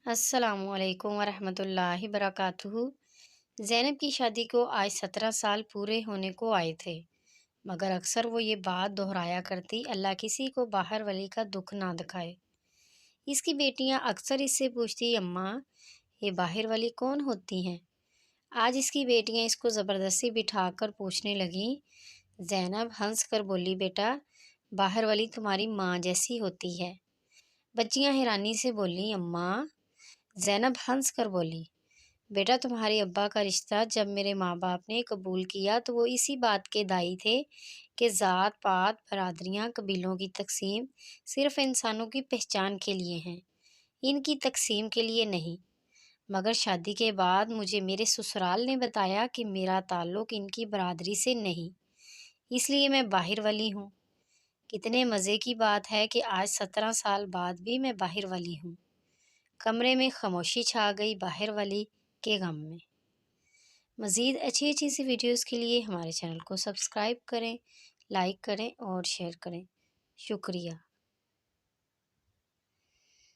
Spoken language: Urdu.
السلام علیکم ورحمۃ اللہ وبرکاتہ۔ زینب کی شادی کو آج 17 سال پورے ہونے کو آئے تھے، مگر اکثر وہ یہ بات دہرایا کرتی، اللہ کسی کو باہر ولی کا دکھ نہ دکھائے۔ اس کی بیٹیاں اکثر اس سے پوچھتی، اماں یہ باہر ولی کون ہوتی ہیں؟ آج اس کی بیٹیاں اس کو زبردستی بٹھا کر پوچھنے لگیں۔ زینب ہنس کر بولی، بیٹا باہر ولی تمہاری ماں جیسی ہوتی ہے۔ بچیاں حیرانی سے بولی، اماں۔ زینب ہنس کر بولی، بیٹا تمہارے ابا کا رشتہ جب میرے ماں باپ نے قبول کیا تو وہ اسی بات کے داعی تھے کہ ذات پات برادریاں قبیلوں کی تقسیم صرف انسانوں کی پہچان کے لیے ہیں، ان کی تقسیم کے لیے نہیں۔ مگر شادی کے بعد مجھے میرے سسرال نے بتایا کہ میرا تعلق ان کی برادری سے نہیں، اس لیے میں باہر ولی ہوں۔ کتنے مزے کی بات ہے کہ آج 17 سال بعد بھی میں باہر ولی ہوں۔ کمرے میں خاموشی چھا گئی باہر ولی کے غم میں۔ مزید اچھی سی ویڈیوز کے لیے ہمارے چینل کو سبسکرائب کریں، لائک کریں اور شیئر کریں۔ شکریہ۔